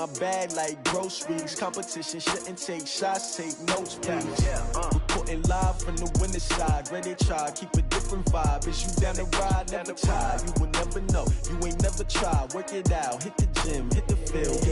my bag like groceries. Competition shouldn't take shots, take notes, please. Reporting live from the winter side. Ready to try, keep a different vibe. Is you down the ride, never tired. You will never know, you ain't never tried. Work it out, hit the gym, hit the field.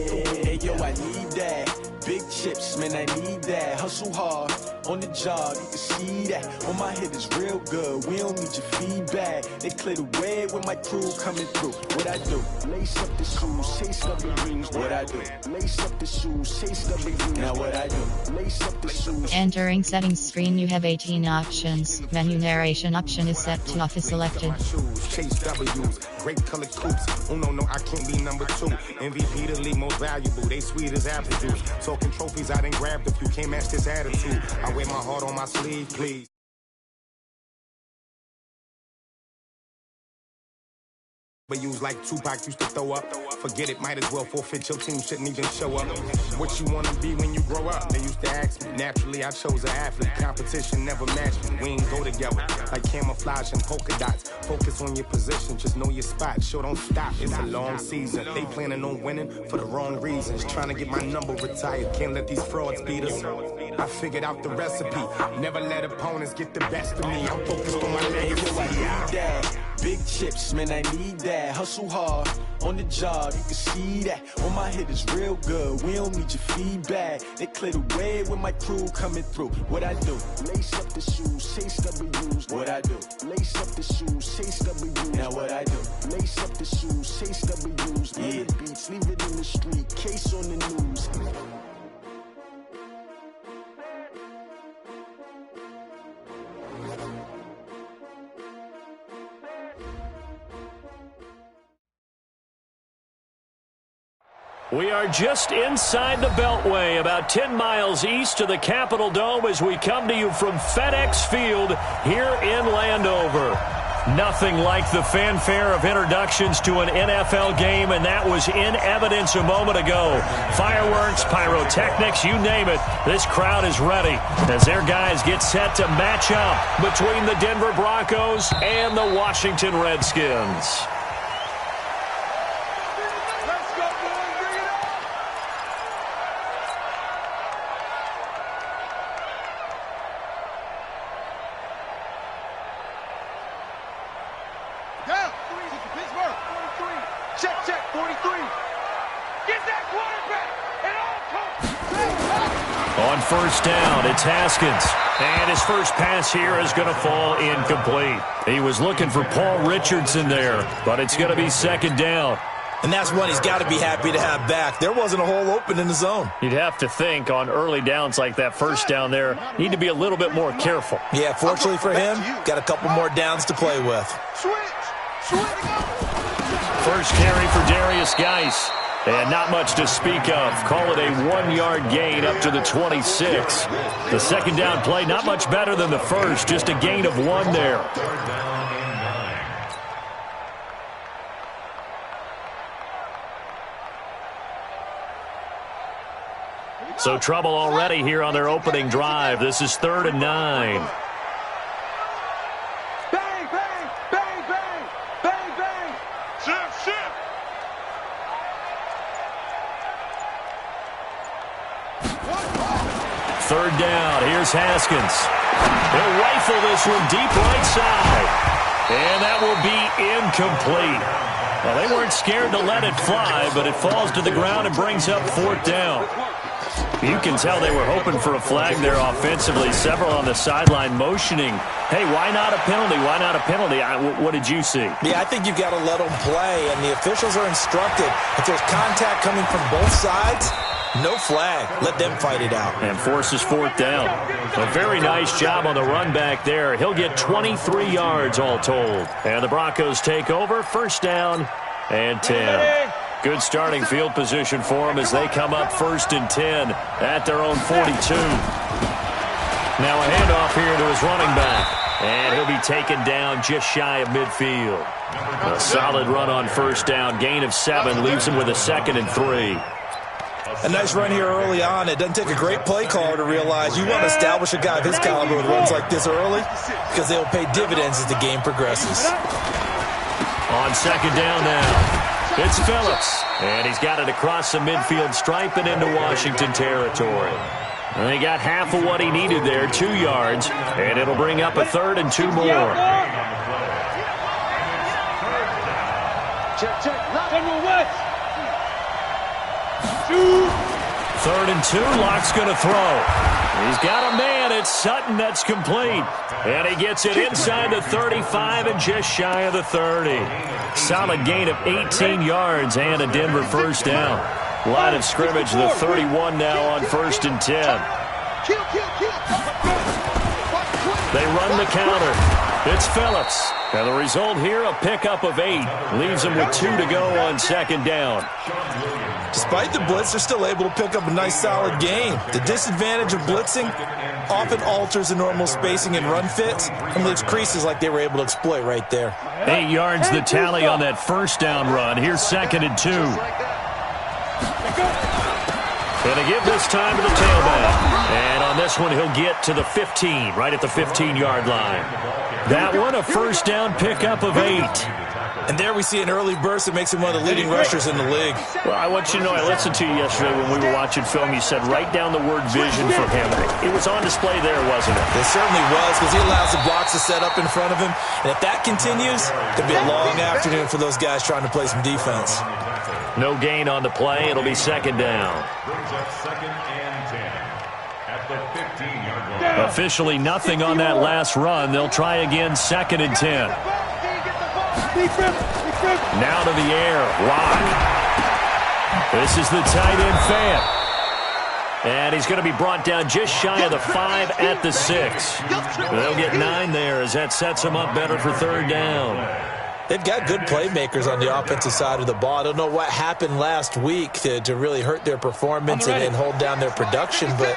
Hey yo, I need that. Big chips, man, I need that. Hustle hard, on the job, you can see that. On my head is real good, we don't need your feedback. They clear the way with my crew coming through. What I do? Lace up the shoes, chase W's. What I do? Lace up the shoes, chase W's. Now what I do? Lace up the shoes. Entering settings screen, you have 18 options. Menu narration option is set to off is selected. Chase W's, great color coops. Oh no, I can't be number 2. MVP the league most valuable. They sweet as apple juice. Talking trophies, I didn't grab the few. Can't match this attitude. I wear my heart on my sleeve, please. But use like Tupac used to throw up. Forget it, might as well forfeit. Your team shouldn't even show up. What you wanna be when you grow up? They used to ask me. Naturally, I chose an athlete. Competition never matched me. We ain't go together like camouflage and polka dots. Focus on your position, just know your spot. Show don't stop, it's a long season. They planning on winning for the wrong reasons. Trying to get my number retired. Can't let these frauds beat us. I figured out the recipe. Never let opponents get the best of me. I'm focused on my legacy. Big chips, man, I need that. Hustle hard, on the job, you can see that. On my head is real good, we don't need your feedback. They clear the way with my crew coming through. What I do? Lace up the shoes, chase W's. What I do? Lace up the shoes, chase W's. Now what I do? Lace up the shoes, chase W's. Yeah. The beats, leave it in the street, case on the news. We are just inside the Beltway, about 10 miles east of the Capitol Dome as we come to you from FedEx Field here in Landover. Nothing like the fanfare of introductions to an NFL game, and that was in evidence a moment ago. Fireworks, pyrotechnics, you name it. This crowd is ready as their guys get set to match up between the Denver Broncos and the Washington Redskins. On first down, it's Haskins. And his first pass here is going to fall incomplete. He was looking for Paul Richardson there, but it's going to be second down. And that's one he's got to be happy to have back. There wasn't a hole open in the zone. You'd have to think on early downs like that first down there, need to be a little bit more careful. Yeah, fortunately for him, got a couple more downs to play with. First carry for Darius Geis. And not much to speak of. Call it a 1-yard gain up to the 26. The second down play, not much better than the first. Just a gain of 1 there. So trouble already here on their opening drive. This is 3rd and 9. Third down, here's Haskins. He'll rifle this one deep right side. And that will be incomplete. Well, they weren't scared to let it fly, but it falls to the ground and brings up 4th down. You can tell they were hoping for a flag there offensively. Several on the sideline motioning. Hey, why not a penalty? Why not a penalty? What did you see? Yeah, I think you've got to let them play, and the officials are instructed. If there's contact coming from both sides, no flag. Let them fight it out. And forces 4th down. A very nice job on the run back there. He'll get 23 yards all told. And the Broncos take over. First down and 10. Good starting field position for them as they come up 1st and 10 at their own 42. Now a handoff here to his running back. And he'll be taken down just shy of midfield. A solid run on first down. Gain of 7 leaves him with a 2nd and 3. A nice run here early on. It doesn't take a great play caller to realize you want to establish a guy of his caliber with runs like this early because they'll pay dividends as the game progresses. On second down now. It's Phillips, and he's got it across the midfield stripe and into Washington territory. And he got half of what he needed there, 2 yards, and it'll bring up a 3rd and 2 more. Check. 3rd and 2, Locke's going to throw. He's got a man. It's Sutton that's complete. And he gets it inside the 35 and just shy of the 30. Solid gain of 18 yards and a Denver first down. Line of scrimmage, the 31 now on 1st and 10. They run the counter. It's Phillips. And the result here, a pickup of 8. Leaves him with 2 to go on 2nd down. Despite the blitz, they're still able to pick up a nice, solid gain. The disadvantage of blitzing often alters the normal spacing and run fits and leaves creases like they were able to exploit right there. 8 yards the tally on that first down run. Here's 2nd and 2. And they give this time to the tailback. And on this one, he'll get to the 15, right at the 15-yard line. That one, a first down pickup of 8. And there we see an early burst that makes him one of the leading rushers in the league. Well, I want you to know, I listened to you yesterday when we were watching film. You said write down the word vision for him. It was on display there, wasn't it? It certainly was, because he allows the blocks to set up in front of him. And if that continues, it'll be a long afternoon for those guys trying to play some defense. No gain on the play. It'll be 2nd down. Officially nothing on that last run. They'll try again, 2nd and 10. Now to the air. Locke. This is the tight end Fant. And he's going to be brought down just shy of the 5 at the 6. They'll get 9 there as that sets them up better for 3rd down. They've got good playmakers on the offensive side of the ball. I don't know what happened last week to really hurt their performance and hold down their production, but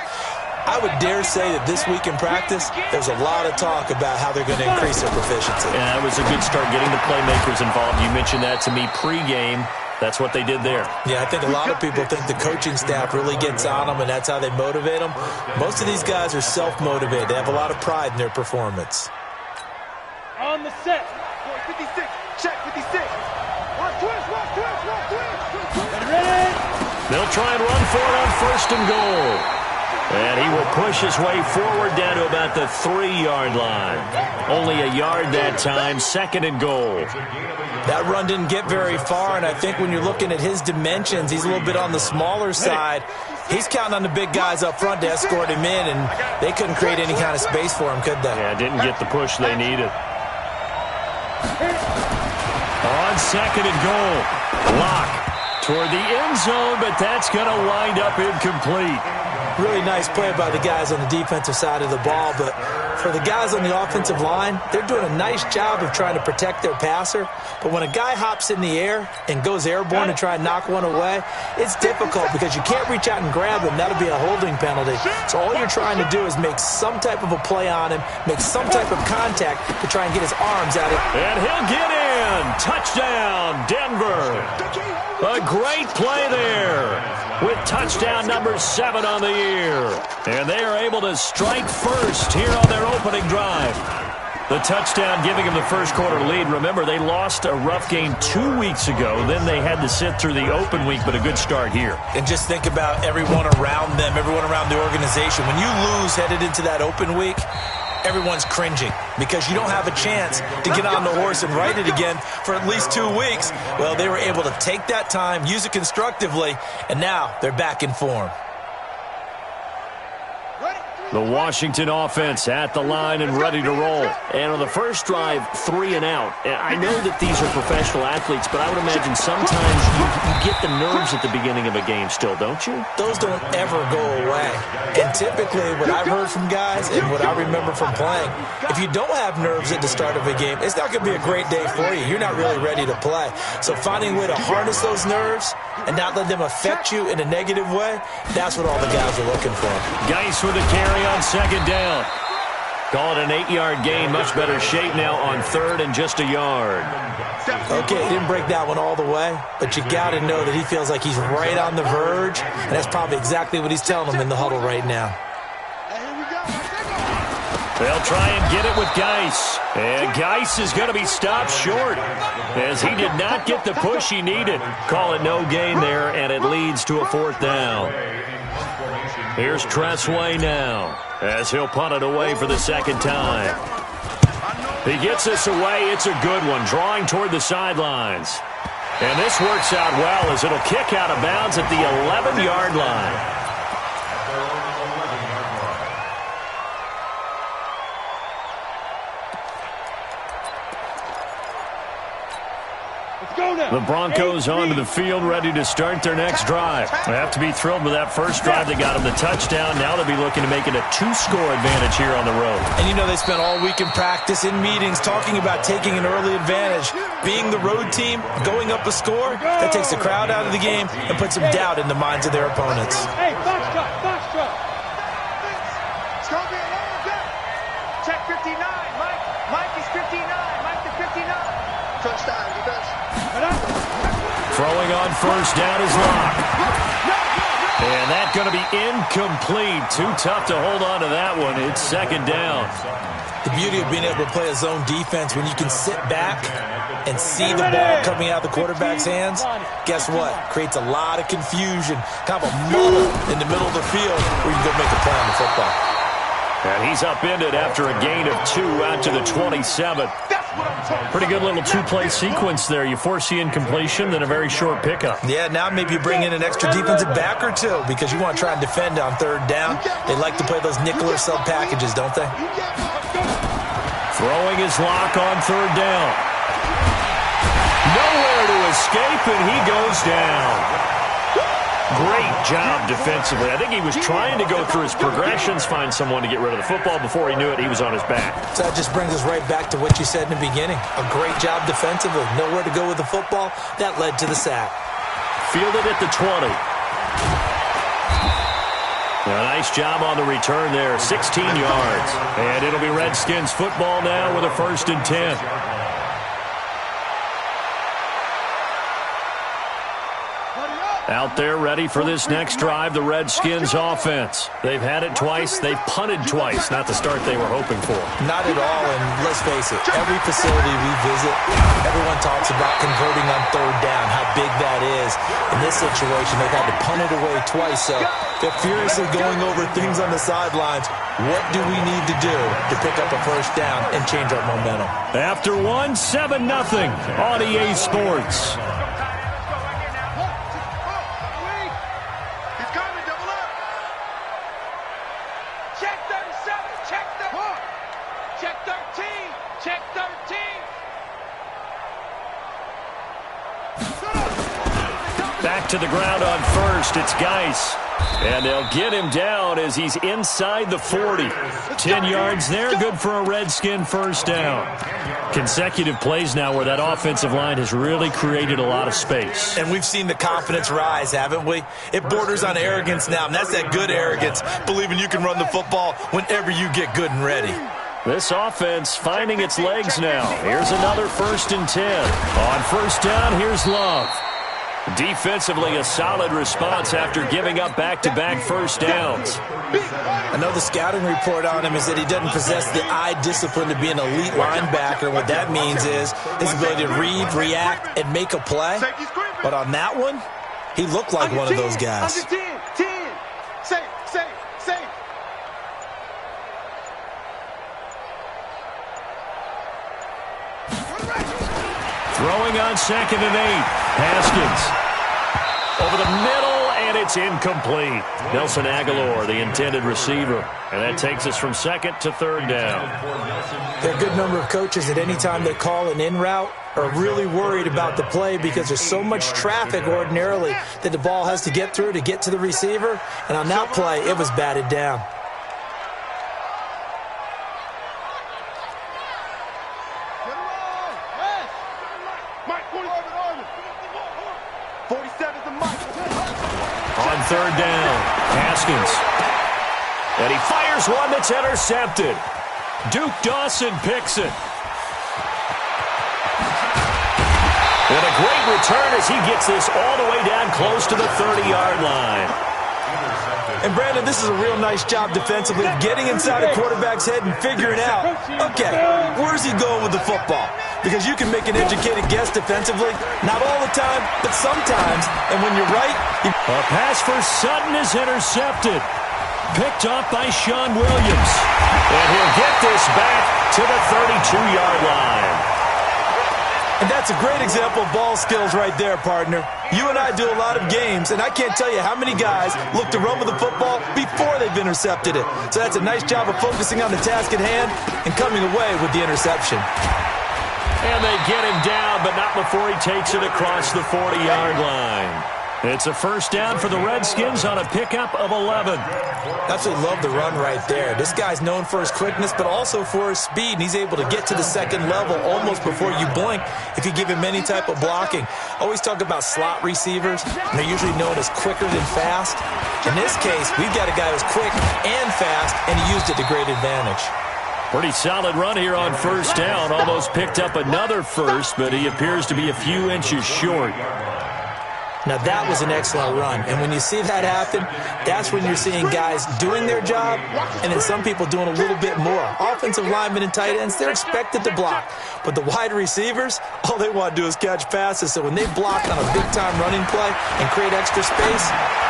I would dare say that this week in practice, there's a lot of talk about how they're going to increase their proficiency. Yeah, that was a good start getting the playmakers involved. You mentioned that to me pregame. That's what they did there. Yeah, I think a lot of people think the coaching staff really gets on them, and that's how they motivate them. Most of these guys are self-motivated. They have a lot of pride in their performance. On the set. 56. Check 56. Watch twist. Ready? They'll try and run for it on 1st and goal. And he will push his way forward down to about the 3-yard line. Only a yard that time, 2nd and goal. That run didn't get very far, and I think when you're looking at his dimensions, he's a little bit on the smaller side. He's counting on the big guys up front to escort him in, and they couldn't create any kind of space for him, could they? Yeah, didn't get the push they needed. On 2nd and goal, Locke toward the end zone, but that's going to wind up incomplete. Really nice play by the guys on the defensive side of the ball, but for the guys on the offensive line, they're doing a nice job of trying to protect their passer. But when a guy hops in the air and goes airborne to try and knock one away, it's difficult because you can't reach out and grab him. That'll be a holding penalty. So all you're trying to do is make some type of a play on him, make some type of contact to try and get his arms out of it. And he'll get in. Touchdown, Denver. A great play there with touchdown number 7 on the year. And they are able to strike first here on their opening drive. The touchdown giving them the first quarter lead. Remember, they lost a rough game 2 weeks ago. Then they had to sit through the open week, but a good start here. And just think about everyone around them, everyone around the organization. When you lose headed into that open week, everyone's cringing because you don't have a chance to get on the horse and ride it again for at least 2 weeks. Well, they were able to take that time, use it constructively, and now they're back in form. The Washington offense at the line and ready to roll. And on the first drive, 3 and out. I know that these are professional athletes, but I would imagine sometimes you get the nerves at the beginning of a game still, don't you? Those don't ever go away. And typically, what I've heard from guys and what I remember from playing, if you don't have nerves at the start of a game, it's not going to be a great day for you. You're not really ready to play. So finding a way to harness those nerves and not let them affect you in a negative way, that's what all the guys are looking for. Geis with a carry on 2nd down. Call it an 8-yard gain. Much better shape now on 3rd and just a yard. Okay, he didn't break that one all the way, but you got to know that he feels like he's right on the verge, and that's probably exactly what he's telling them in the huddle right now. They'll try and get it with Geis. And Geis is going to be stopped short as he did not get the push he needed. Call it no gain there, and it leads to a 4th down. Here's Tressway now as he'll punt it away for the 2nd time. He gets this away. It's a good one, drawing toward the sidelines. And this works out well as it'll kick out of bounds at the 11-yard line. The Broncos onto the field, ready to start their next drive. They have to be thrilled with that first drive that got them the touchdown. Now they'll be looking to make it a 2-score advantage here on the road. And you know they spent all week in practice, in meetings, talking about taking an early advantage. Being the road team, going up a score, that takes the crowd out of the game and puts some doubt in the minds of their opponents. Hey, foxtrot, foxtrot. It's going to be a long day. Check 59, Mike. Mike is 59. Mike to 59. Touchdown, defense. Throwing on first down is Locke. And that's going to be incomplete. Too tough to hold on to that one. It's 2nd down. The beauty of being able to play a zone defense when you can sit back and see the ball coming out of the quarterback's hands, guess what? Creates a lot of confusion, kind of a muddle in the middle of the field where you can go make a play on the football. And he's upended after a gain of 2 out to the 27. Pretty good little 2-play sequence there. You force the incompletion, then a very short pickup. Yeah, now maybe you bring in an extra defensive back or two because you want to try and defend on 3rd down. They like to play those nickel or sub packages, don't they? Throwing his Lock on 3rd down. Nowhere to escape, and he goes down. Great job defensively. I think he was trying to go through his progressions, find someone to get rid of the football. Before he knew it, he was on his back. So that just brings us right back to what you said in the beginning. A great job defensively. Nowhere to go with the football. That led to the sack. Fielded at the 20. A nice job on the return there. 16 yards. And it'll be Redskins football now with a 1st and 10. Out there ready for this next drive, the Redskins offense. They've had it twice. They've punted twice. Not the start they were hoping for. Not at all, and let's face it, every facility we visit, everyone talks about converting on 3rd down, how big that is. In this situation, they've had to punt it away twice, so they're furiously going over things on the sidelines. What do we need to do to pick up a 1st down and change our momentum? After 7-0 on EA Sports. Back to the ground on first. It's Geis. And they'll get him down as he's inside the 40. 10 yards there. Good for a Redskin 1st down. Consecutive plays now where that offensive line has really created a lot of space. And we've seen the confidence rise, haven't we? It borders on arrogance now, and that's that good arrogance, believing you can run the football whenever you get good and ready. This offense finding its legs now. Here's another 1st and 10. On 1st down, here's Love. Defensively, a solid response after giving up back-to-back 1st downs. I know the scouting report on him is that he doesn't possess the eye discipline to be an elite linebacker. What that means is his ability to read, react, and make a play. But on that one, he looked like one of those guys. Throwing on 2nd and 8. Haskins over the middle, and it's incomplete. Nelson Aguilar, the intended receiver. And that takes us from 2nd to 3rd down. There are a good number of coaches that any time they call an in route are really worried about the play because there's so much traffic ordinarily that the ball has to get through to get to the receiver. And on that play, it was batted down. On 3rd down, Haskins. And he fires one that's intercepted. Duke Dawson picks it. And a great return as he gets this all the way down close to the 30-yard line. And, Brandon, this is a real nice job defensively, getting inside a quarterback's head and figuring out, okay, where's he going with the football? Because you can make an educated guess defensively, not all the time, but sometimes. And when you're right, a pass for Sutton is intercepted. Picked off by Sean Williams. And he'll get this back to the 32-yard line. And that's a great example of ball skills right there, partner. You and I do a lot of games, and I can't tell you how many guys look to run with the football before they've intercepted it. So that's a nice job of focusing on the task at hand and coming away with the interception. And they get him down, but not before he takes it across the 40-yard line. It's a first down for the Redskins on a pickup of 11. Absolutely love the run right there. This guy's known for his quickness, but also for his speed, and he's able to get to the second level almost before you blink if you give him any type of blocking. Always talk about slot receivers, and they're usually known as quicker than fast. In this case, we've got a guy who's quick and fast, and he used it to great advantage. Pretty solid run here on first down. Almost picked up another first, but he appears to be a few inches short. Now, that was an excellent run. And when you see that happen, that's when you're seeing guys doing their job and then some people doing a little bit more. Offensive linemen and tight ends, they're expected to block. But the wide receivers, all they want to do is catch passes. So when they block on a big-time running play and create extra space,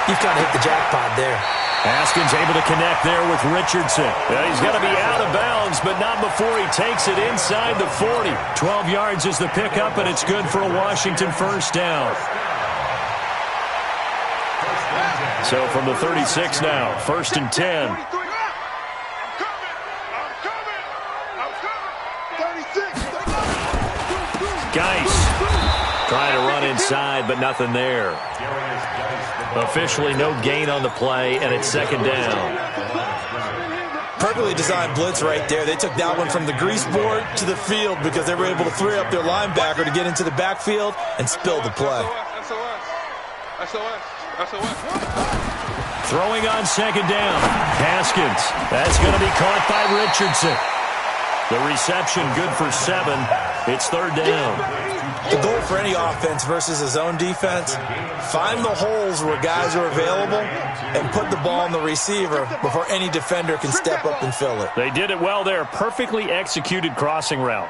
you've kind of hit the jackpot there. Haskins able to connect there with Richardson. He's going to be out of bounds, but not before he takes it inside the 40. 12 yards is the pickup, and it's good for a Washington first down. So from the 36 now, first and 10. Geis trying to run inside, but nothing there. Officially no gain on the play, and it's second down. Perfectly designed blitz right there. They took that one from the grease board to the field because they were able to free up their linebacker to get into the backfield and spill the play. Throwing on second down. Haskins. That's going to be caught by Richardson. The reception good for 7. It's third down. The goal for any offense versus a zone defense, find the holes where guys are available and put the ball on the receiver before any defender can step up and fill it. They did it well there. Perfectly executed crossing route.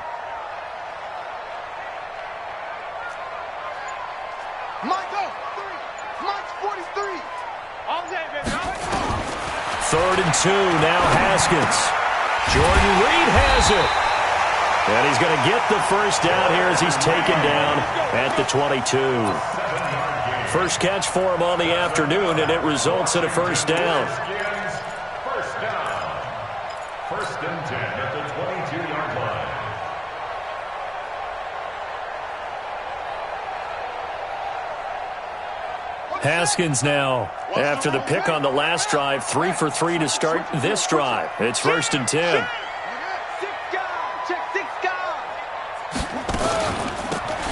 Third and 2, now Haskins. Jordan Reed has it. And he's going to get the first down here as he's taken down at the 22. First catch for him on the afternoon, and it results in a first down. First and 10 at the 22-yard line. Haskins now, after the pick on the last drive, 3 for 3 to start this drive. It's first and 10.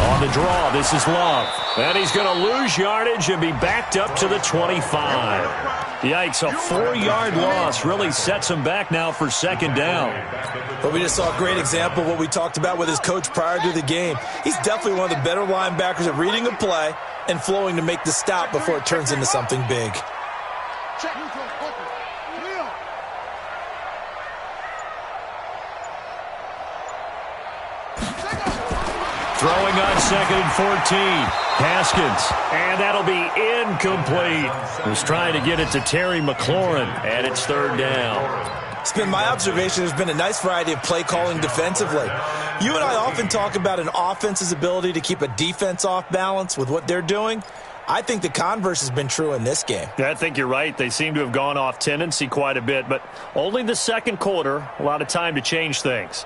On the draw, this is Love. And he's going to lose yardage and be backed up to the 25. Yikes, a 4-yard loss really sets him back now for second down. But we just saw a great example of what we talked about with his coach prior to the game. He's definitely one of the better linebackers at reading a play and flowing to make the stop before it turns into something big. Throwing on second and 14. Haskins. And that'll be incomplete. Was trying to get it to Terry McLaurin, and it's third down. It's been my observation there's been a nice variety of play calling defensively. You and I often talk about an offense's ability to keep a defense off balance with what they're doing. I think the converse has been true in this game. Yeah, I think you're right. They seem to have gone off tendency quite a bit, but only the second quarter, a lot of time to change things.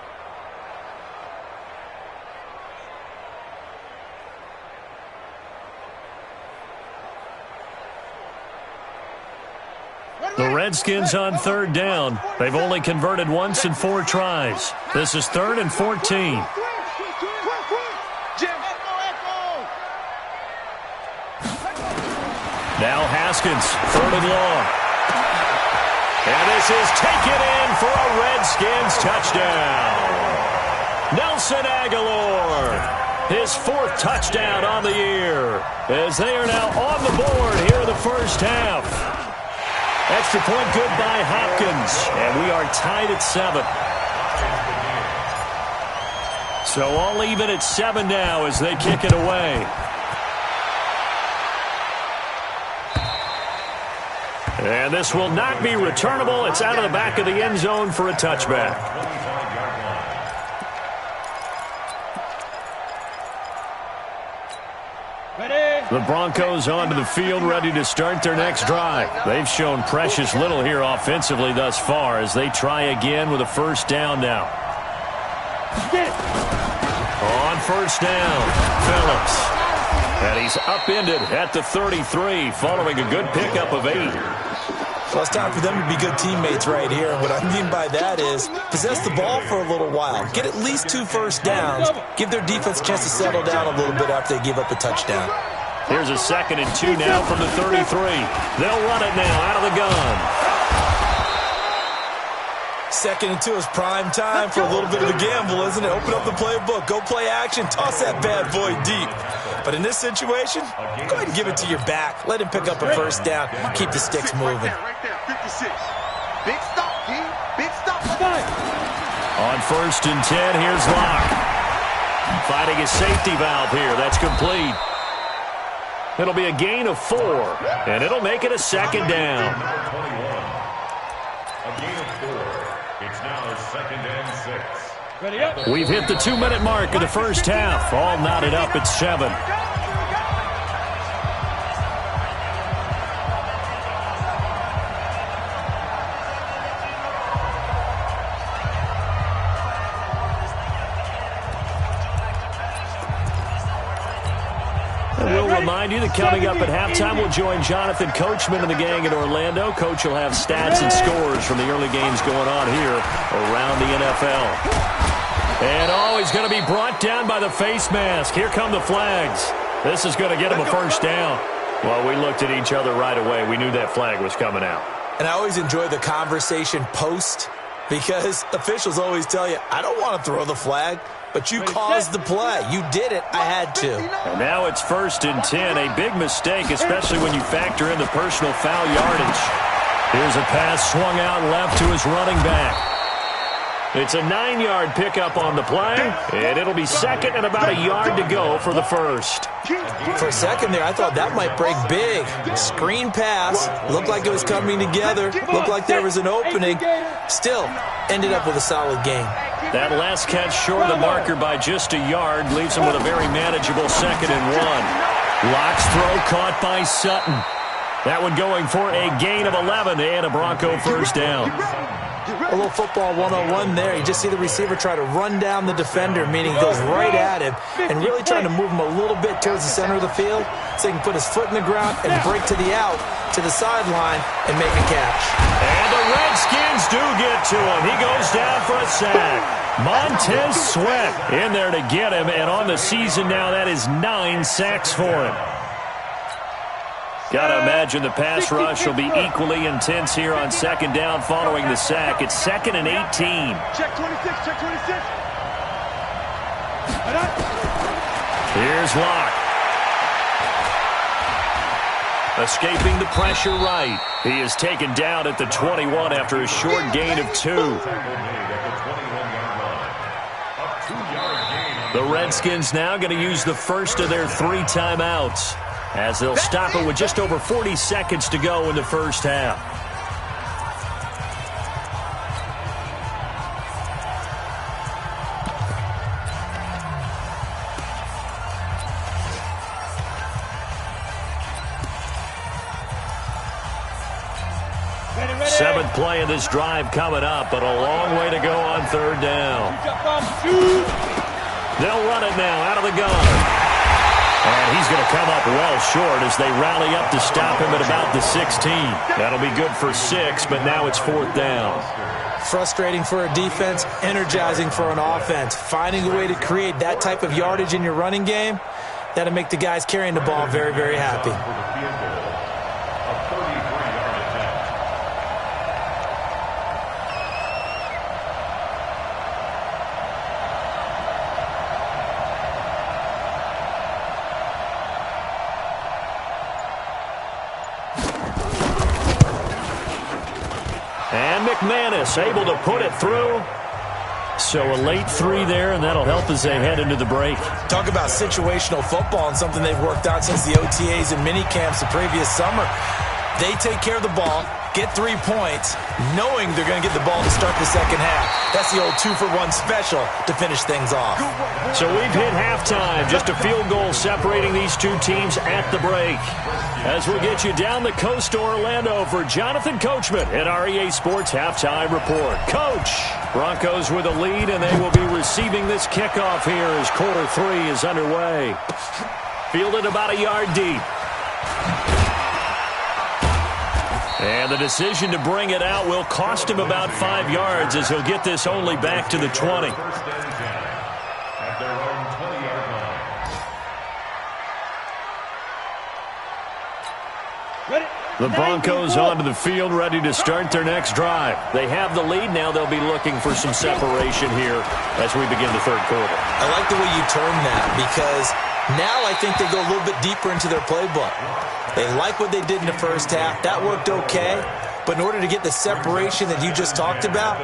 The Redskins on third down. They've only converted once in 4 tries. This is third and 14. Now Haskins, third and long. And this is taken in for a Redskins touchdown. Nelson Aguilar, his 4th touchdown on the year, as they are now on the board here in the first half. Extra point good by Hopkins. And we are tied at 7. So all even at 7 now as they kick it away. And this will not be returnable. It's out of the back of the end zone for a touchback. The Broncos onto the field, ready to start their next drive. They've shown precious little here offensively thus far as they try again with a first down now. On first down, Phillips. And he's upended at the 33 following a good pickup of 8. Well, it's time for them to be good teammates right here. And what I mean by that is possess the ball for a little while. Get at least 2 first downs. Give their defense a chance to settle down a little bit after they give up a touchdown. Here's a 2nd and 2 now from the 33. They'll run it now out of the gun. 2nd and 2 is prime time for a little bit of a gamble, isn't it? Open up the playbook, go play action, toss that bad boy deep. But in this situation, go ahead and give it to your back. Let him pick up a first down. Keep the sticks moving. Right there, 56. Big stop, D. Big stop. On 1st and 10, here's Locke. Finding a safety valve here. That's complete. It'll be a gain of 4, and it'll make it a 2nd down. A gain of 4. It's now 2nd and 6. Ready up. We've hit the 2-minute mark of the first half. All knotted up at 7. We'll remind you that coming up at halftime, we'll join Jonathan Coachman and the gang in Orlando. Coach will have stats and scores from the early games going on here around the NFL. And he's going to be brought down by the face mask. Here come the flags. This is going to get him a first down. Well, we looked at each other right away. We knew that flag was coming out. And I always enjoy the conversation post because officials always tell you, I don't want to throw the flag. But you caused the play. You did it. I had to. And now it's 1st and 10. A big mistake, especially when you factor in the personal foul yardage. Here's a pass swung out left to his running back. It's a 9-yard pickup on the play, and it'll be 2nd and about a yard to go for the 1st. For a second there, I thought that might break big. Screen pass. Looked like it was coming together. Looked like there was an opening. Still, ended up with a solid gain. That last catch short of the marker by just a yard leaves him with a very manageable 2nd and 1. Locke's throw caught by Sutton. That one going for a gain of 11 and a Bronco first down. A little football 101 there. You just see the receiver try to run down the defender, meaning he goes right at him and really trying to move him a little bit towards the center of the field so he can put his foot in the ground and break to the out, to the sideline, and make a catch. And the Redskins do get to him. He goes down for a sack. Montez Sweat in there to get him, and on the season now, that is 9 sacks for him. Got to imagine the pass rush will be equally intense here on 2nd down following the sack. It's 2nd and 18. Check 26, check 26. Here's Locke. Escaping the pressure right. He is taken down at the 21 after a short gain of 2. The Redskins now going to use the first of their 3 timeouts, as they'll stop it with just over 40 seconds to go in the first half. Seventh play of this drive coming up, but a long way to go on 3rd down. They'll run it now out of the gun. And he's going to come up well short as they rally up to stop him at about the 16. That'll be good for 6, but now it's 4th down. Frustrating for a defense, energizing for an offense. Finding a way to create that type of yardage in your running game, that'll make the guys carrying the ball very, very happy. And McManus able to put it through. So a late 3 there, and that'll help as they head into the break. Talk about situational football and something they've worked out since the OTAs and mini camps the previous summer. They take care of the ball, get 3 points, knowing they're going to get the ball to start the second half. That's the old 2-for-1 special to finish things off. So we've hit halftime. Just a field goal separating these two teams at the break. As we'll get you down the coast to Orlando for Jonathan Coachman at our EA Sports Halftime Report. Coach, Broncos with a lead, and they will be receiving this kickoff here as quarter 3 is underway. Fielded about a yard deep. And the decision to bring it out will cost him about 5 yards as he'll get this only back to the 20. At their own 20-yard line. The Broncos onto the field, ready to start their next drive. They have the lead. Now they'll be looking for some separation here as we begin the third quarter. I like the way you term that, because now I think they go a little bit deeper into their playbook. They like what they did in the first half. That worked okay. But in order to get the separation that you just talked about,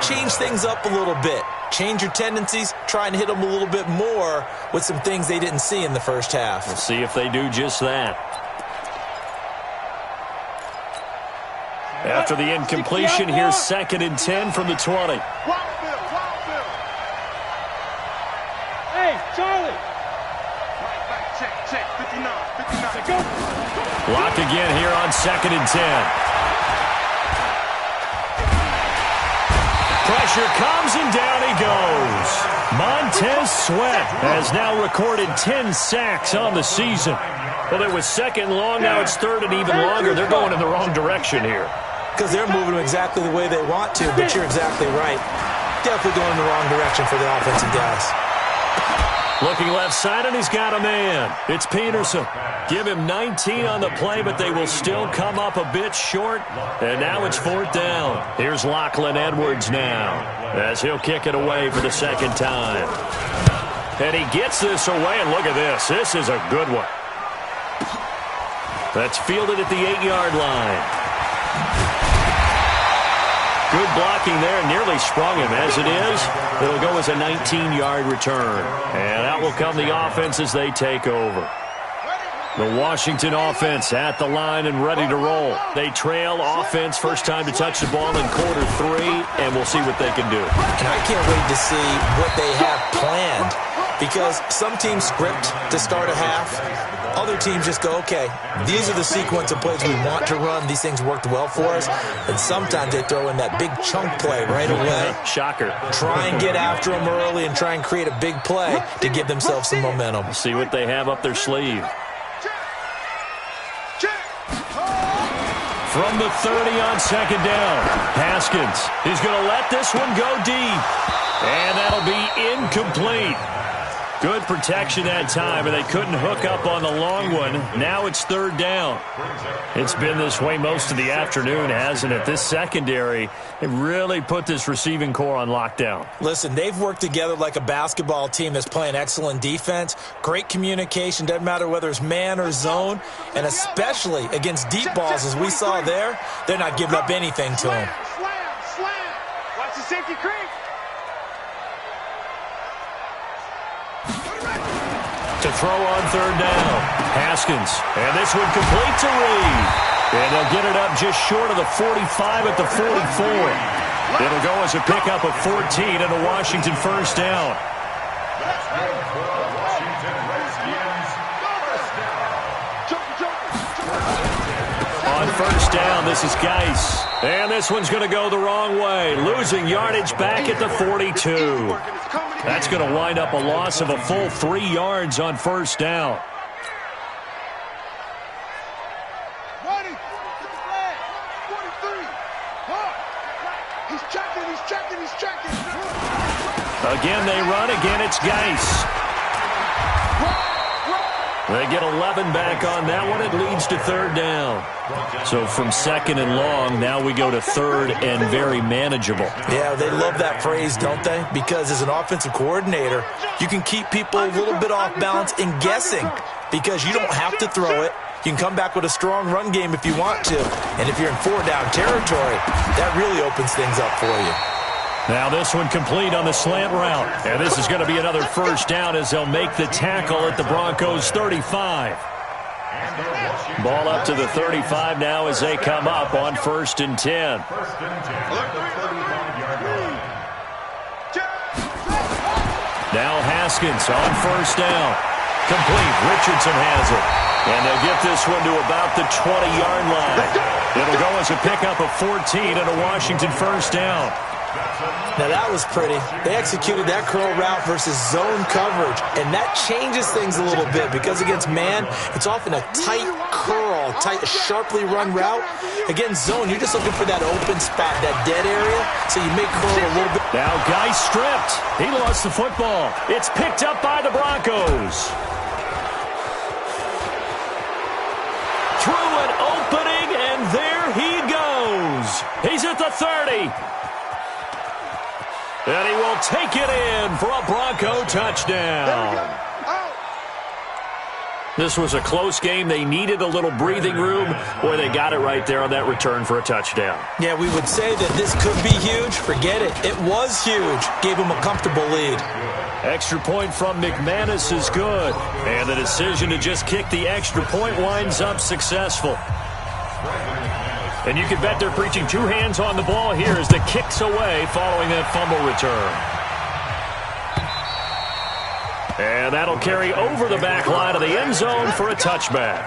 change things up a little bit. Change your tendencies. Try and hit them a little bit more with some things they didn't see in the first half. We'll see if they do just that. After the incompletion, here's 2nd and 10 from the 20. Hey, Charlie. Check, 59. Go. Locked again here on 2nd and 10. Pressure comes and down he goes. Montez Sweat has now recorded 10 sacks on the season. Well, it was 2nd long, now it's 3rd and even longer. They're going in the wrong direction here. Because they're moving them exactly the way they want to, but you're exactly right. Definitely going in the wrong direction for the offensive guys. Looking left side, and he's got a man. It's Peterson. Give him 19 on the play, but they will still come up a bit short. And now it's 4th down. Here's Lachlan Edwards now, as he'll kick it away for the 2nd time. And he gets this away, and look at this. This is a good one. That's fielded at the 8-yard line. Good blocking there, nearly sprung him. As it is, it'll go as a 19-yard return. And out will come the offense as they take over. The Washington offense at the line and ready to roll. They trail offense, first time to touch the ball in quarter 3, and we'll see what they can do. And I can't wait to see what they have planned, because some teams script to start a half. Other teams just go, okay, these are the sequence of plays we want to run. These things worked well for us. And sometimes they throw in that big chunk play right away. Shocker. Try and get after them early and try and create a big play to give themselves some momentum. See what they have up their sleeve. From the 30 on 2nd down, Haskins is going to let this one go deep. And that'll be incomplete. Good protection that time, and they couldn't hook up on the long one. Now it's 3rd down. It's been this way most of the afternoon, hasn't it? This secondary, it really put this receiving core on lockdown. Listen, they've worked together like a basketball team that's playing excellent defense. Great communication, doesn't matter whether it's man or zone. And especially against deep balls, as we saw there, they're not giving up anything to them. Slam. Watch the safety creep. To throw on 3rd down, Haskins. And this one complete to Reed. And they'll get it up just short of the 45 at the 44. It'll go as a pickup of 14 and a Washington first down. On first down, this is Geis. And this one's going to go the wrong way. Losing yardage back at the 42. That's going to wind up a loss of a full 3 yards on first down. Again, they run. Again, it's Geis. They get 11 back on that one. It leads to 3rd down. So from 2nd and long, now we go to 3rd and very manageable. Yeah, they love that phrase, don't they? Because as an offensive coordinator, you can keep people a little bit off balance and guessing, because you don't have to throw it. You can come back with a strong run game if you want to. And if you're in 4-down territory, that really opens things up for you. Now this one complete on the slant route. And this is going to be another first down as they'll make the tackle at the Broncos 35. Ball up to the 35 now as they come up on 1st and 10. Now Haskins on 1st down. Complete. Richardson has it. And they'll get this one to about the 20-yard line. It'll go as a pickup of 14 and a Washington 1st down. Now that was pretty. They executed that curl route versus zone coverage, and that changes things a little bit because against man, it's often a tight curl, sharply run route. Against zone, you're just looking for that open spot, that dead area, so you make curl a little bit. Now Guy stripped. He lost the football. It's picked up by the Broncos. Through an opening, and there he goes. He's at the 30. And he will take it in for a Bronco touchdown. This was a close game. They needed a little breathing room. Boy, they got it right there on that return for a touchdown. Yeah, we would say that this could be huge. Forget it. It was huge. Gave him a comfortable lead. Extra point from McManus is good. And the decision to just kick the extra point winds up successful. And you can bet they're preaching two hands on the ball here as the kick's away following that fumble return. And that'll carry over the back line of the end zone for a touchback.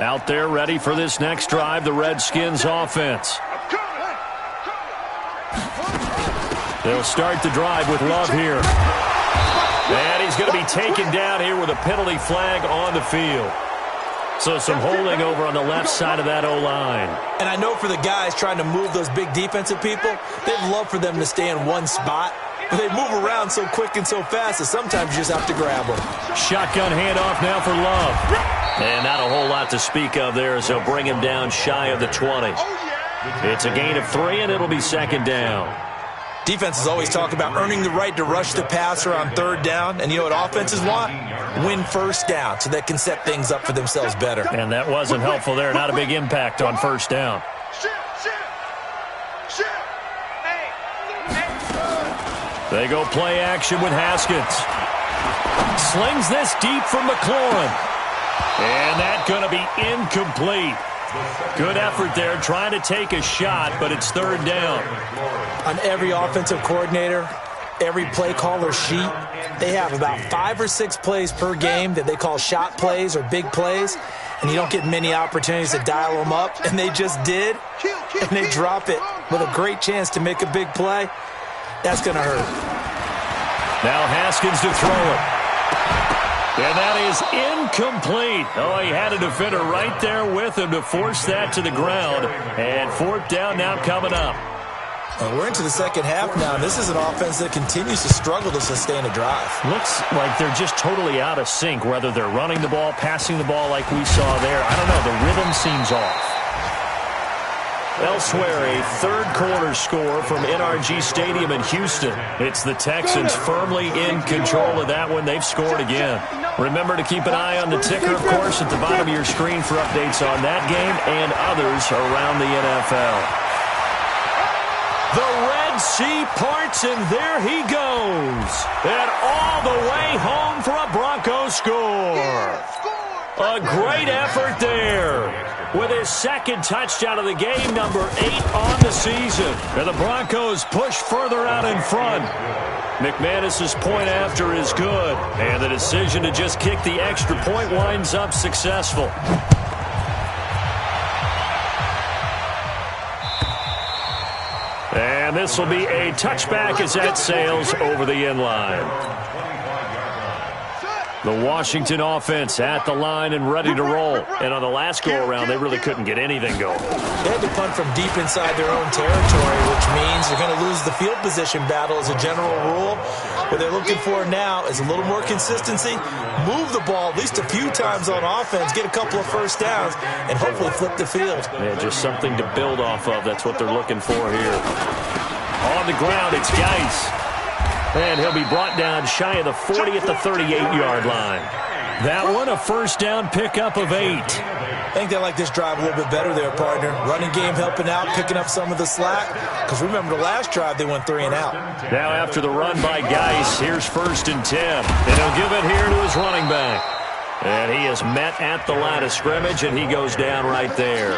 Out there ready for this next drive, the Redskins offense. They'll start the drive with Love here. And he's going to be taken down here with a penalty flag on the field. So some holding over on the left side of that O-line. And I know for the guys trying to move those big defensive people, they'd love for them to stay in one spot. But they move around so quick and so fast that sometimes you just have to grab them. Shotgun handoff now for Love. And not a whole lot to speak of there as they'll bring him down shy of the 20. It's a gain of 3, and it'll be 2nd down. Defenses always talk about earning the right to rush the passer on 3rd down. And you know what offenses want? Win 1st down so they can set things up for themselves better. And that wasn't helpful there. Not a big impact on 1st down. They go play action with Haskins. Slings this deep for McLaurin. And that's going to be incomplete. Good effort there trying to take a shot, but it's 3rd down. On every offensive coordinator, every play caller sheet, they have about 5 or 6 plays per game that they call shot plays or big plays, and you don't get many opportunities to dial them up, and they just did, and they drop it with a great chance to make a big play. That's going to hurt. Now Haskins to throw it. And that is incomplete. Oh, he had a defender right there with him to force that to the ground. And 4th down now coming up. We're into the 2nd half now, and this is an offense that continues to struggle to sustain a drive. Looks like they're just totally out of sync, whether they're running the ball, passing the ball like we saw there. I don't know. The rhythm seems off. Elsewhere, a 3rd quarter score from NRG Stadium in Houston. It's the Texans firmly in control of that one. They've scored again. Remember to keep an eye on the ticker, of course, at the bottom of your screen for updates on that game and others around the NFL. The Red Sea parts, and there he goes. And all the way home for a Bronco score. A great effort there. With his 2nd touchdown of the game, number 8 on the season. And the Broncos push further out in front. McManus's point after is good. And the decision to just kick the extra point winds up successful. And this will be a touchback as that sails over the end line. The Washington offense at the line and ready to roll. And on the last go-around, they really couldn't get anything going. They had to punt from deep inside their own territory, which means they're going to lose the field position battle as a general rule. What they're looking for now is a little more consistency, move the ball at least a few times on offense, get a couple of 1st downs, and hopefully flip the field. Yeah, just something to build off of. That's what they're looking for here. On the ground, it's Geis. And he'll be brought down shy of the 40 at the 38-yard line. That one, a first down pickup of 8. I think they like this drive a little bit better there, partner. Running game helping out, picking up some of the slack. Because remember the last drive, they went 3 and out. Now after the run by Geis, here's 1st and 10. And he'll give it here to his running back. And he is met at the line of scrimmage, and he goes down right there.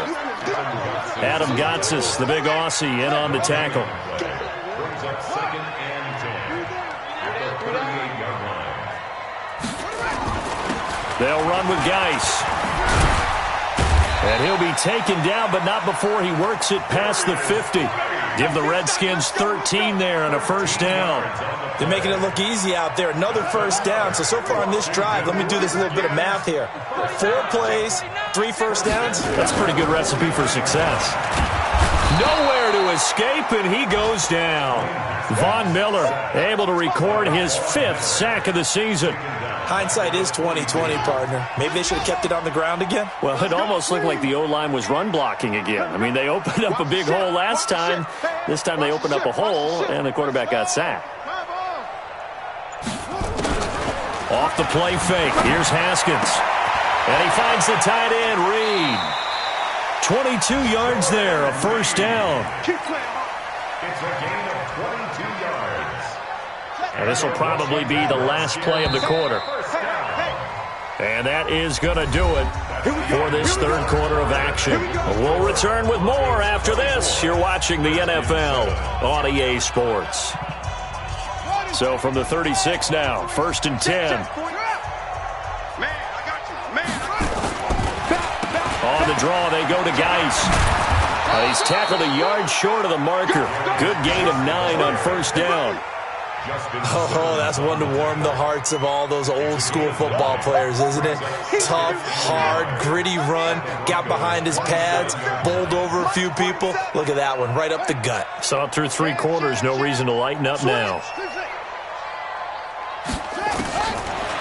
Adam Gotsis, the big Aussie, in on the tackle. Brings up 2nd and 10 at the 38-yard line. They'll run with Geis. And he'll be taken down, but not before he works it past the 50. Give the Redskins 13 there and a first down. They're making it look easy out there. Another first down. So far on this drive, let me do this little bit of math here. 4 plays, 3 first downs. That's a pretty good recipe for success. Nowhere to escape, and he goes down. Von Miller able to record his 5th sack of the season. Hindsight is 20/20, partner. Maybe they should have kept it on the ground again. Well, it almost looked like the O-line was run blocking again. I mean, they opened up a big hole last time. This time they opened up a hole, and the quarterback got sacked. Off the play fake. Here's Haskins. And he finds the tight end, Reed. 22 yards there, a first down. It's a gain of 22 yards. And this will probably be the last play of the quarter. And that is going to do it for this 3rd quarter of action. We'll return with more after this. You're watching the NFL on EA Sports. So from the 36 now, 1st and 10. On the draw, they go to Geis. He's tackled a yard short of the marker. Good gain of 9 on first down. Oh, that's one to warm the hearts of all those old school football players, isn't it? Tough, hard, gritty run, got behind his pads, bowled over a few people. Look at that one, right up the gut. Saw it through 3 quarters, no reason to lighten up now.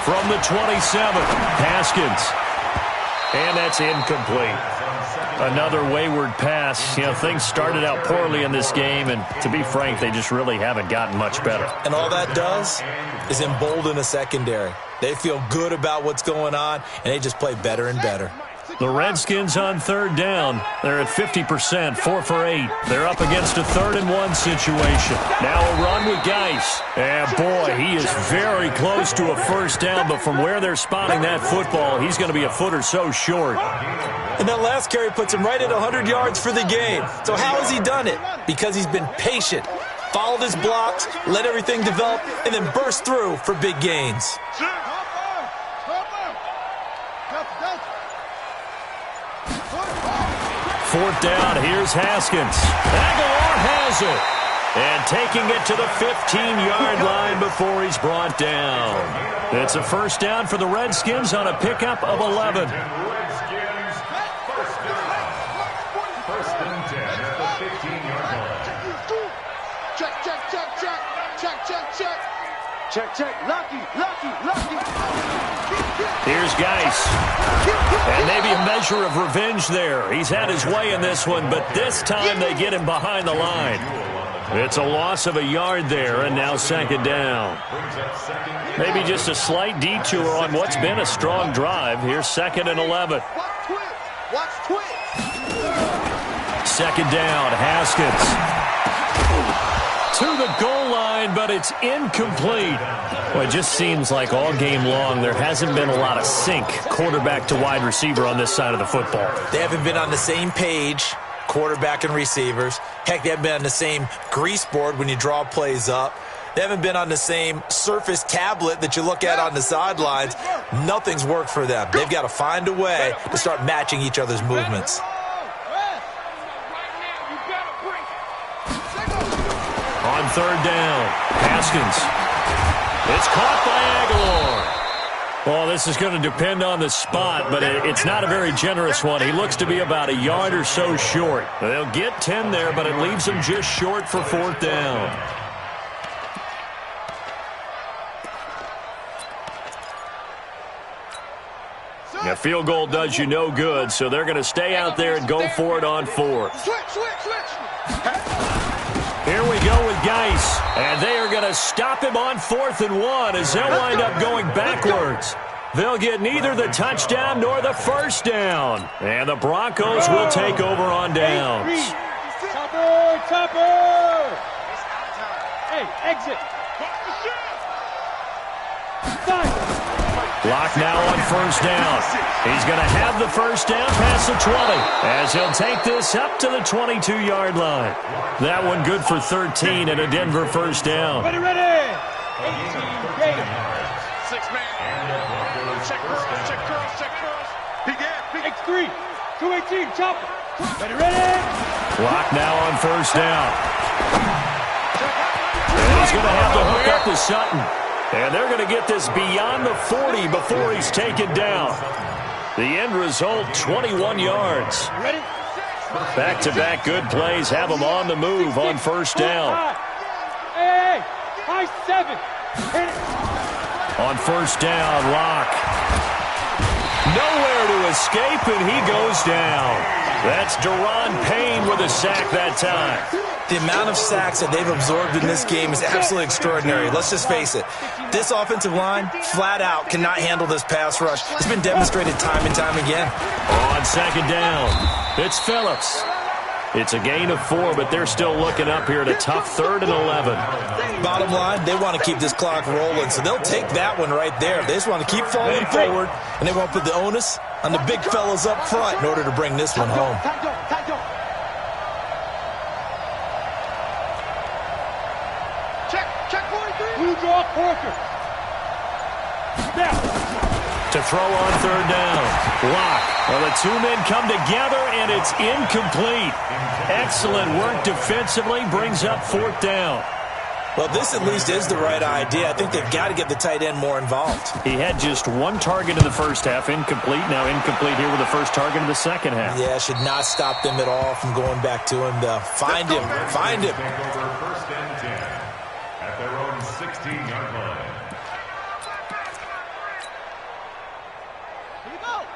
From the 27, Haskins. And that's incomplete. Another wayward pass. You know, things started out poorly in this game, and to be frank, they just really haven't gotten much better. And all that does is embolden a secondary. They feel good about what's going on, and they just play better and better. The Redskins on 3rd down. They're at 50%, 4 for 8. They're up against a 3rd and 1 situation. Now a run with Geis. And boy, he is very close to a first down, but from where they're spotting that football, he's going to be a foot or so short. And that last carry puts him right at 100 yards for the game. So how has he done it? Because he's been patient, followed his blocks, let everything develop, and then burst through for big gains. 4th down, here's Haskins. Aguilar has it. And taking it to the 15-yard line before he's brought down. It's a first down for the Redskins on a pickup of 11. Redskins, first and 10 at the 15-yard line. Check, check, check, check. Check, check, check. Check, check. Lucky, lucky, lucky. Here's Geis. And maybe a measure of revenge there. He's had his way in this one, but this time they get him behind the line. It's a loss of a yard there, and now 2nd down. Maybe just a slight detour on what's been a strong drive. Here's 2nd and 11. Watch twitch. 2nd down, Haskins. To the goal line, but it's incomplete. Well, it just seems like all game long there hasn't been a lot of sync quarterback to wide receiver on this side of the football. They haven't been on the same page, quarterback and receivers. Heck, they haven't been on the same grease board when you draw plays up. They haven't been on the same Surface tablet that you look at on the sidelines. Nothing's worked for them. They've got to find a way to start matching each other's movements. On 3rd down, Haskins. It's caught by Aguilar. Well, this is going to depend on the spot, but it's not a very generous one. He looks to be about a yard or so short. They'll get 10 there, but it leaves him just short for 4th down. A field goal does you no good, so they're going to stay out there and go for it on 4th. Switch, switch, switch. Here Here we go with Geis. And they are going to stop him on 4th and 1 as they'll wind up going backwards. They'll get neither the touchdown nor the first down. And the Broncos will take over on downs. Topper! Hey, exit! Lock now on first down. He's going to have the first down past the 20 as he'll take this up to the 22-yard line. That one good for 13 and a Denver first down. Ready! 18, game. 6-man. Check curls. X3, 218, chopper. Ready! Lock now on first down. And he's going to have to hook up to Sutton. And they're going to get this beyond the 40 before he's taken down. The end result, 21 yards. Back-to-back good plays have him on the move on first down. Hey, high 7. On first down, Lock. Nowhere to escape, and he goes down. That's Deron Payne with a sack that time. The amount of sacks that they've absorbed in this game is absolutely extraordinary. Let's just face it. This offensive line, flat out, cannot handle this pass rush. It's been demonstrated time and time again. On second down, it's Phillips. It's a gain of 4, but they're still looking up here at a tough 3rd and 11. Bottom line, they want to keep this clock rolling, so they'll take that one right there. They just want to keep falling forward, and they won't put the onus on the big fellas up front in order to bring this one home. Check 43. Blue draw, Parker. To throw on third down. Lock. Well, the two men come together, and it's incomplete. Excellent work defensively. Brings up 4th down. Well, this at least is the right idea. I think they've got to get the tight end more involved. He had just 1 target in the first half. Incomplete. Now incomplete here with the first target in the second half. Yeah, should not stop them at all from going back to him. Find him. Find him. First and 10 at their own 16-yard line.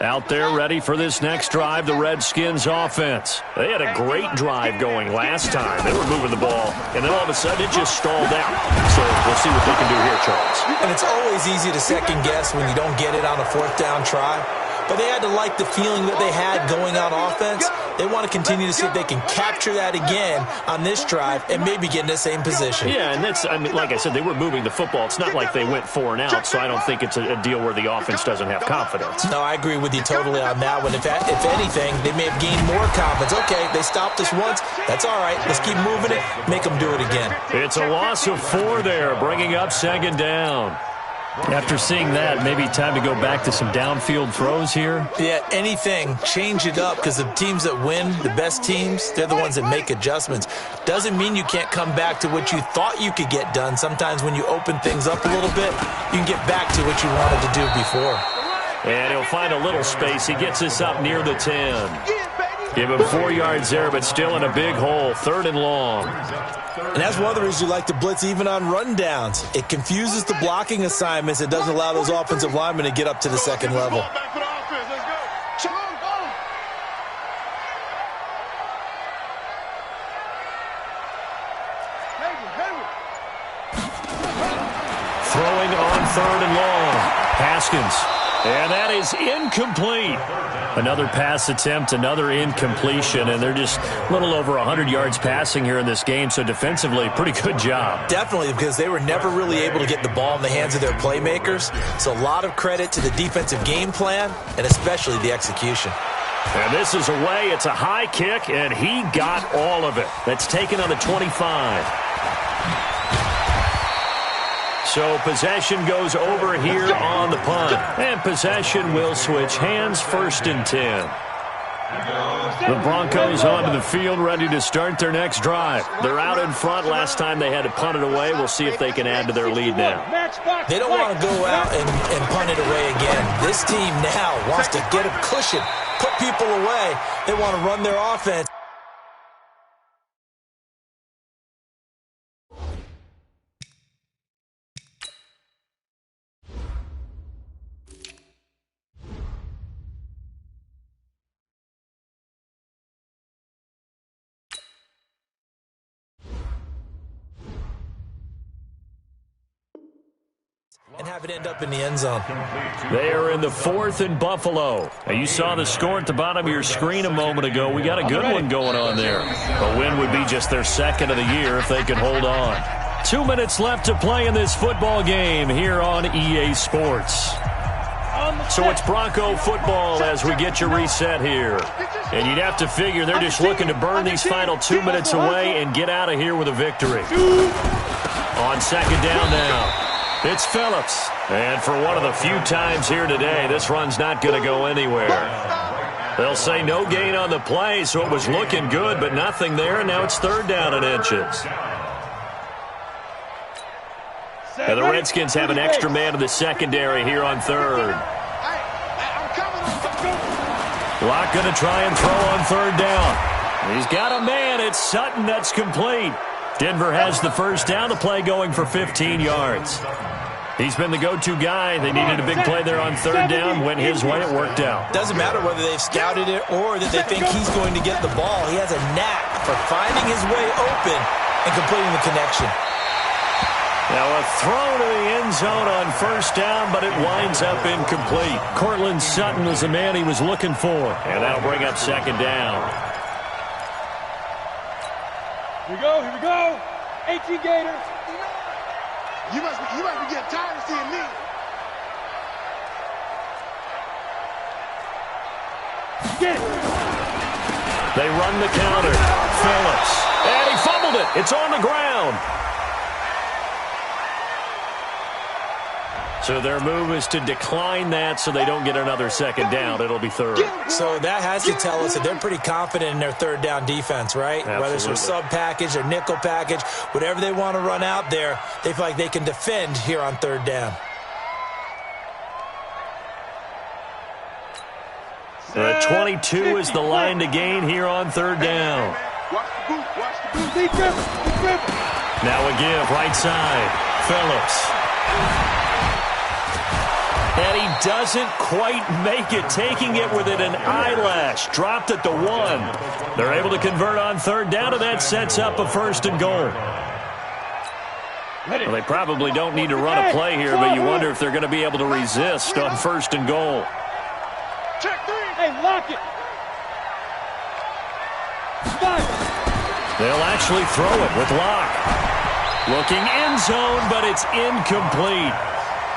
Out there ready for this next drive, the Redskins offense. They had a great drive going last time. They were moving the ball, and then all of a sudden it just stalled out. So we'll see what they can do here, Charles. And it's always easy to second guess when you don't get it on a 4th down try. But they had to like the feeling that they had going on offense. They want to continue to see if they can capture that again on this drive and maybe get in the same position. Yeah, and that's, I mean, like I said, they were moving the football. It's not like they went 4 and out, so I don't think it's a deal where the offense doesn't have confidence. No, I agree with you totally on that one. If anything, they may have gained more confidence. Okay, they stopped us once. That's all right. Let's keep moving it. Make them do it again. It's a loss of 4 there, bringing up second down. After seeing that, maybe time to go back to some downfield throws here? Yeah, anything. Change it up because the teams that win, the best teams, they're the ones that make adjustments. Doesn't mean you can't come back to what you thought you could get done. Sometimes when you open things up a little bit, you can get back to what you wanted to do before. And he'll find a little space. He gets us up near the 10. Give him 4 yards there, but still in a big hole. 3rd and long. And that's one of the reasons you like to blitz even on rundowns. It confuses the blocking assignments. It doesn't allow those offensive linemen to get up to the second level. Throwing on 3rd and long. Haskins. And that is incomplete. Another pass attempt, another incompletion, and they're just a little over 100 yards passing here in this game, so defensively, pretty good job. Definitely, because they were never really able to get the ball in the hands of their playmakers, so a lot of credit to the defensive game plan, and especially the execution. And this is away. It's a high kick, and he got all of it. That's taken on the 25. So possession goes over here on the punt. And possession will switch hands, 1st and 10. The Broncos onto the field, ready to start their next drive. They're out in front. Last time they had to punt it away. We'll see if they can add to their lead now. They don't want to go out and punt it away again. This team now wants to get a cushion, put people away. They want to run their offense. have it end up in the end zone. They are in the 4th and Buffalo. Now, you saw the score at the bottom of your screen a moment ago. We got a good one going on there. A win would be just their 2nd of the year if they could hold on. 2 minutes left to play in this football game here on EA Sports. So it's Bronco football as we get you reset here. And you'd have to figure they're just looking to burn these final 2 minutes away and get out of here with a victory. On 2nd down now, it's Phillips. And for one of the few times here today, this run's not going to go anywhere. They'll say no gain on the play, so it was looking good, but nothing there, and now it's 3rd down and inches. And the Redskins have an extra man in the secondary here on 3rd. Locke going to try and throw on 3rd down. He's got a man. It's Sutton. That's complete. Denver has the first down. The play going for 15 yards. He's been the go-to guy. They needed a big play there on 3rd down. Went his way. It worked out. Doesn't matter whether they've scouted it or that they think he's going to get the ball. He has a knack for finding his way open and completing the connection. Now a throw to the end zone on 1st down, but it winds up incomplete. Cortland Sutton was the man he was looking for. And that'll bring up 2nd down. Here we go. 18 Gators. You must be getting tired of seeing me. Get it. They run the counter. Phillips. And he fumbled it. It's on the ground. So their move is to decline that so they don't get another 2nd down. It'll be 3rd. So that has to tell us that they're pretty confident in their 3rd down defense, right? Absolutely. Whether it's their sub package or nickel package, whatever they want to run out there, they feel like they can defend here on 3rd down. 22 is the line to gain here on 3rd down. Now a give, right side. Phillips. And he doesn't quite make it, taking it within an eyelash. Dropped at the 1. They're able to convert on 3rd down, and that sets up a 1st and goal. Well, they probably don't need to run a play here, but you wonder if they're going to be able to resist on 1st and goal. Check 3. Hey, lock it. They'll actually throw it with Locke. Looking end zone, but it's incomplete.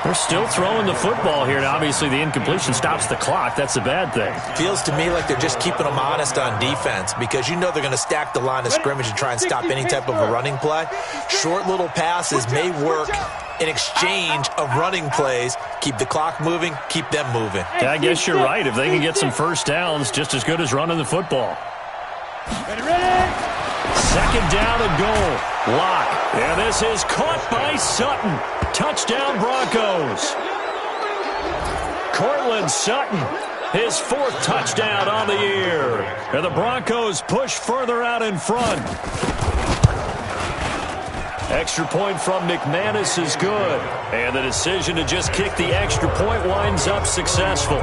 They're still throwing the football here, and obviously the incompletion stops the clock. That's a bad thing. Feels to me like they're just keeping them honest on defense because you know they're going to stack the line of scrimmage and try and stop any type of a running play. Short little passes may work in exchange of running plays. Keep the clock moving, keep them moving. Yeah, I guess you're right. If they can get some first downs, just as good as running the football. Ready? 2nd down and goal. Locke. And this is caught by Sutton. Touchdown Broncos. Cortland Sutton, his 4th touchdown on the year. And the Broncos push further out in front. Extra point from McManus is good. And the decision to just kick the extra point winds up successful.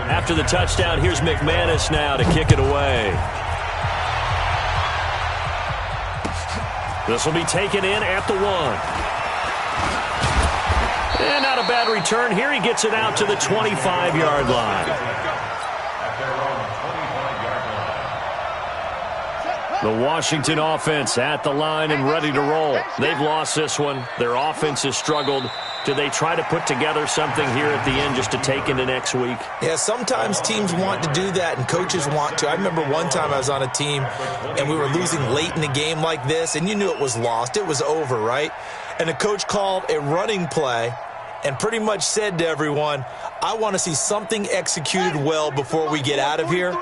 After the touchdown, here's McManus now to kick it away. This will be taken in at the 1. And not a bad return here. He gets it out to the 25-yard line. The Washington offense at the line and ready to roll. They've lost this one. Their offense has struggled. Do they try to put together something here at the end just to take into next week? Yeah, sometimes teams want to do that and coaches want to. I remember one time I was on a team and we were losing late in the game like this, and you knew it was lost. It was over, right? And the coach called a running play and pretty much said to everyone, I want to see something executed well before we get out of here.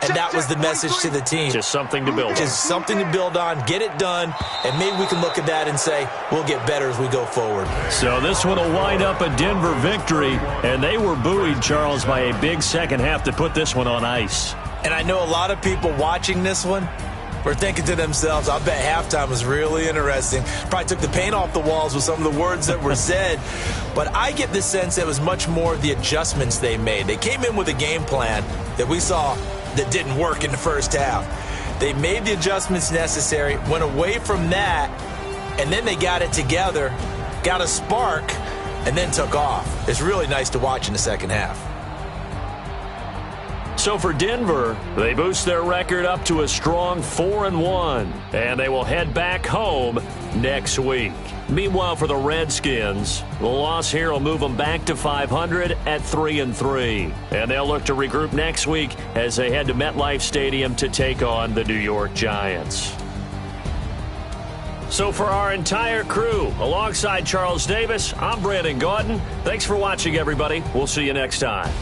And that was the message to the team. Just something to build on. Just something to build on, get it done, and maybe we can look at that and say, we'll get better as we go forward. So this one will wind up a Denver victory, and they were buoyed, Charles, by a big second half to put this one on ice. And I know a lot of people watching this one were thinking to themselves, I bet halftime was really interesting. Probably took the paint off the walls with some of the words that were said. But I get the sense it was much more of the adjustments they made. They came in with a game plan that we saw that didn't work in the first half. They made the adjustments necessary, went away from that, and then they got it together, got a spark, and then took off. It's really nice to watch in the second half. So for Denver, they boost their record up to a strong 4-1, and they will head back home next week. Meanwhile, for the Redskins, the loss here will move them back to 500 at 3-3. And they'll look to regroup next week as they head to MetLife Stadium to take on the New York Giants. So for our entire crew, alongside Charles Davis, I'm Brandon Gaudin. Thanks for watching, everybody. We'll see you next time.